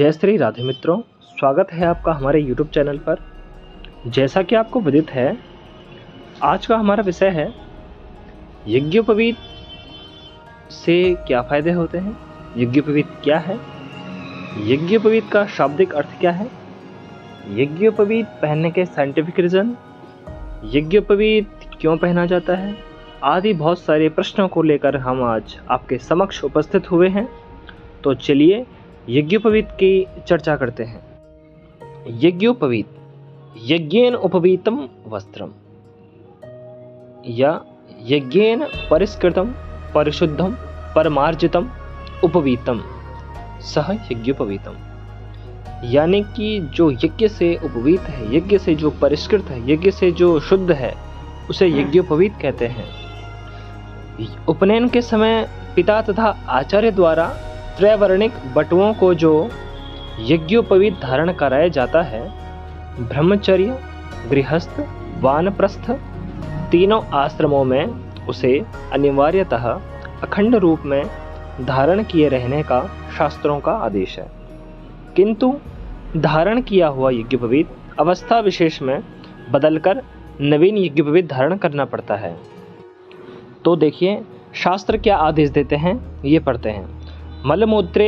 जय श्री राधे मित्रों, स्वागत है आपका हमारे YouTube चैनल पर। जैसा कि आपको विदित है, आज का हमारा विषय है यज्ञोपवीत से क्या फ़ायदे होते हैं। यज्ञोपवीत क्या है, यज्ञोपवीत का शाब्दिक अर्थ क्या है, यज्ञोपवीत पहनने के साइंटिफिक रीज़न, यज्ञोपवीत क्यों पहना जाता है आदि बहुत सारे प्रश्नों को लेकर हम आज आपके समक्ष उपस्थित हुए हैं। तो चलिए यज्ञोपवीत की चर्चा करते हैं। यज्ञोपवीत, यज्ञेन उपवीतम वस्त्रम या यज्ञेन परिष्कृतम परिशुद्धम परमार्जितम उपवीतम सह यज्ञोपवीतम। यानी कि जो यज्ञ से उपवीत है, यज्ञ से जो परिष्कृत है, यज्ञ से जो शुद्ध है, उसे यज्ञोपवीत कहते हैं। उपनयन के समय पिता तथा आचार्य द्वारा त्रैवर्णिक बटुओं को जो यज्ञोपवीत धारण कराया जाता है, ब्रह्मचर्य, गृहस्थ, वानप्रस्थ तीनों आश्रमों में उसे अनिवार्यतः अखंड रूप में धारण किए रहने का शास्त्रों का आदेश है। किंतु धारण किया हुआ यज्ञोपवीत अवस्था विशेष में बदलकर नवीन यज्ञोपवीत धारण करना पड़ता है। तो देखिए शास्त्र क्या आदेश देते हैं, ये पढ़ते हैं। मलमूत्रे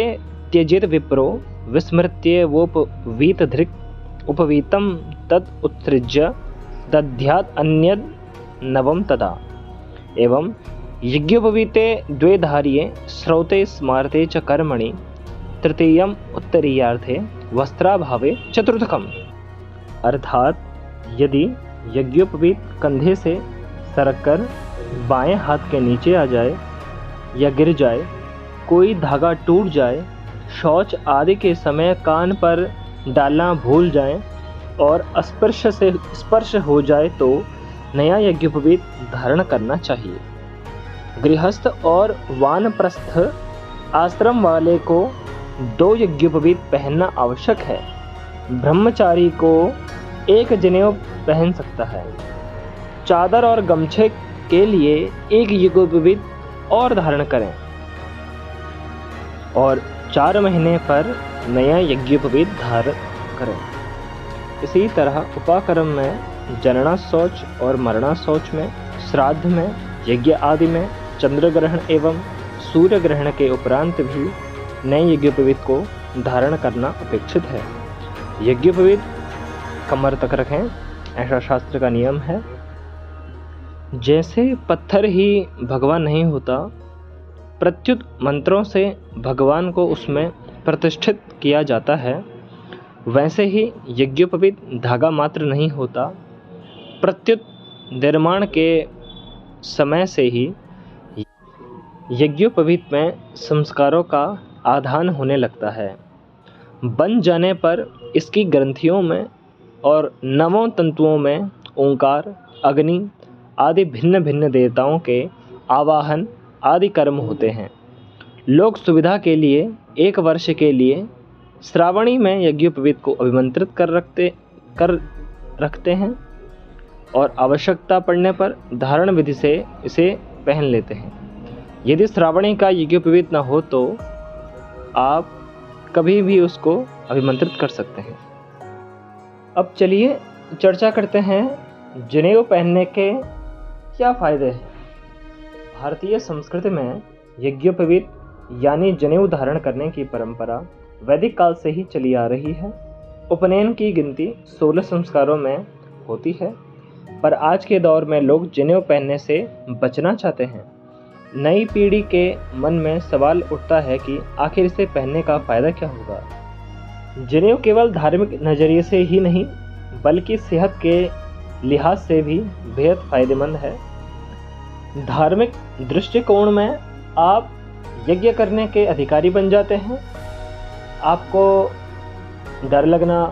त्यजेत विप्रो विस्मृत्यवोपवीत धृक् उपवीतम तद उत्सृज्य दध्यात् अन्यद नवम तदा। एवं यज्ञोपवीते द्वेधार्ये श्रौते स्मार्ते च कर्मणि तृतीयम उत्तरीयार्थे वस्त्राभावे चतुर्थकम। अर्थात यदि यज्ञोपवीत कंधे से सरककर बाएं हाथ के नीचे आ जाए या गिर जाए, कोई धागा टूट जाए, शौच आदि के समय कान पर डालना भूल जाएं और स्पर्श हो जाए तो नया यज्ञोपवीत धारण करना चाहिए। गृहस्थ और वानप्रस्थ आश्रम वाले को 2 यज्ञोपवीत पहनना आवश्यक है। ब्रह्मचारी को 1 जनेऊ पहन सकता है। चादर और गमछे के लिए 1 यज्ञोपवीत और धारण करें और 4 महीने पर नया यज्ञोपवीत धारण करें। इसी तरह उपाकर्म में, जनना शौच और मरणा शौच में, श्राद्ध में, यज्ञ आदि में, चंद्र ग्रहण एवं सूर्य ग्रहण के उपरांत भी नए यज्ञोपवीत को धारण करना अपेक्षित है। यज्ञोपवीत कमर तक रखें, ऐसा शास्त्र का नियम है। जैसे पत्थर ही भगवान नहीं होता, प्रत्युत मंत्रों से भगवान को उसमें प्रतिष्ठित किया जाता है, वैसे ही यज्ञोपवीत धागा मात्र नहीं होता, प्रत्युत निर्माण के समय से ही यज्ञोपवीत में संस्कारों का आधान होने लगता है। बन जाने पर इसकी ग्रंथियों में और नवों तंतुओं में ओंकार, अग्नि आदि भिन्न भिन्न देवताओं के आवाहन आदि कर्म होते हैं। लोग सुविधा के लिए 1 वर्ष के लिए श्रावणी में यज्ञोपवीत को अभिमंत्रित कर रखते हैं और आवश्यकता पड़ने पर धारण विधि से इसे पहन लेते हैं। यदि श्रावणी का यज्ञोपवीत न हो तो आप कभी भी उसको अभिमंत्रित कर सकते हैं। अब चलिए चर्चा करते हैं जनेऊ पहनने के क्या फ़ायदे हैं। भारतीय संस्कृति में यज्ञोपवीत यानी जनेऊ धारण करने की परंपरा वैदिक काल से ही चली आ रही है। उपनयन की गिनती 16 संस्कारों में होती है, पर आज के दौर में लोग जनेऊ पहनने से बचना चाहते हैं। नई पीढ़ी के मन में सवाल उठता है कि आखिर इसे पहनने का फ़ायदा क्या होगा। जनेऊ केवल धार्मिक नज़रिए से ही नहीं बल्कि सेहत के लिहाज से भी बेहद फायदेमंद है। धार्मिक दृष्टिकोण में आप यज्ञ करने के अधिकारी बन जाते हैं। आपको डर लगना,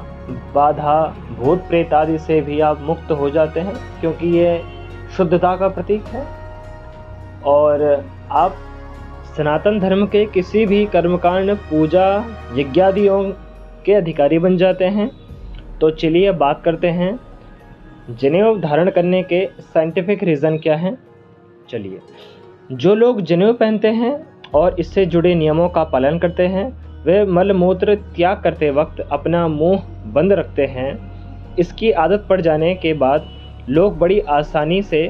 बाधा, भूत प्रेत आदि से भी आप मुक्त हो जाते हैं, क्योंकि ये शुद्धता का प्रतीक है। और आप सनातन धर्म के किसी भी कर्मकांड, पूजा, यज्ञादियों के अधिकारी बन जाते हैं। तो चलिए बात करते हैं जनेऊ धारण करने के साइंटिफिक रीज़न क्या हैं। चलिए, जो लोग जनेऊ पहनते हैं और इससे जुड़े नियमों का पालन करते हैं वे मलमूत्र त्याग करते वक्त अपना मुंह बंद रखते हैं। इसकी आदत पड़ जाने के बाद लोग बड़ी आसानी से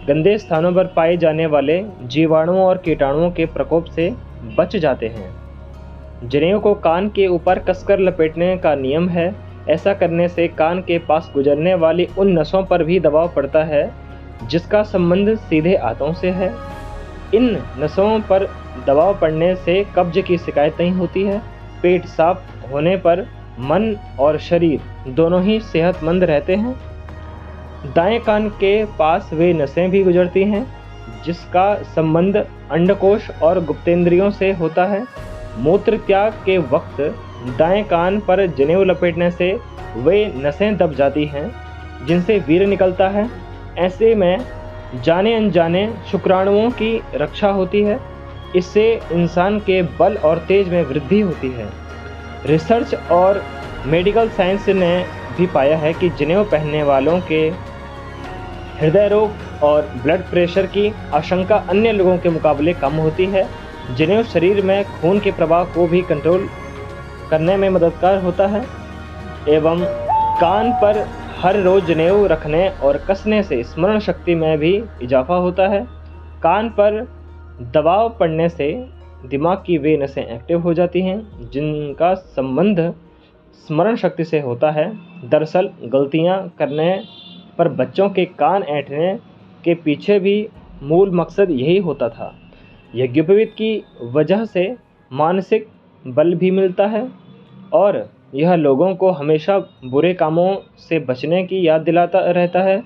गंदे स्थानों पर पाए जाने वाले जीवाणुओं और कीटाणुओं के प्रकोप से बच जाते हैं। जनेऊ को कान के ऊपर कसकर लपेटने का नियम है। ऐसा करने से कान के पास गुजरने वाली उन नसों पर भी दबाव पड़ता है जिसका संबंध सीधे आंतों से है। इन नसों पर दबाव पड़ने से कब्ज की शिकायत नहीं होती है। पेट साफ होने पर मन और शरीर दोनों ही सेहतमंद रहते हैं। दाएं कान के पास वे नसें भी गुजरती हैं जिसका संबंध अंडकोश और गुप्तेंद्रियों से होता है। मूत्र त्याग के वक्त दाएं कान पर जनेऊ लपेटने से वे नसें दब जाती हैं जिनसे वीर्य निकलता है। ऐसे में जाने अनजाने शुक्राणुओं की रक्षा होती है। इससे इंसान के बल और तेज में वृद्धि होती है। रिसर्च और मेडिकल साइंस ने भी पाया है कि जनेऊ पहनने वालों के हृदय रोग और ब्लड प्रेशर की आशंका अन्य लोगों के मुकाबले कम होती है। जनेऊ शरीर में खून के प्रवाह को भी कंट्रोल करने में मददगार होता है एवं कान पर हर रोज जनेऊ रखने और कसने से स्मरण शक्ति में भी इजाफा होता है। कान पर दबाव पड़ने से दिमाग की वे नसें एक्टिव हो जाती हैं जिनका संबंध स्मरण शक्ति से होता है। दरअसल गलतियां करने पर बच्चों के कान ऐंठने के पीछे भी मूल मकसद यही होता था। यज्ञोपवीत की वजह से मानसिक बल भी मिलता है और यह लोगों को हमेशा बुरे कामों से बचने की याद दिलाता रहता है।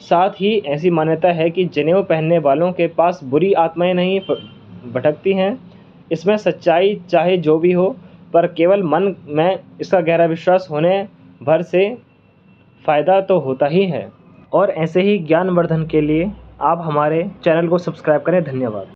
साथ ही ऐसी मान्यता है कि जनेऊ पहनने वालों के पास बुरी आत्माएं नहीं भटकती हैं। इसमें सच्चाई चाहे जो भी हो, पर केवल मन में इसका गहरा विश्वास होने भर से फ़ायदा तो होता ही है। और ऐसे ही ज्ञानवर्धन के लिए आप हमारे चैनल को सब्सक्राइब करें। धन्यवाद।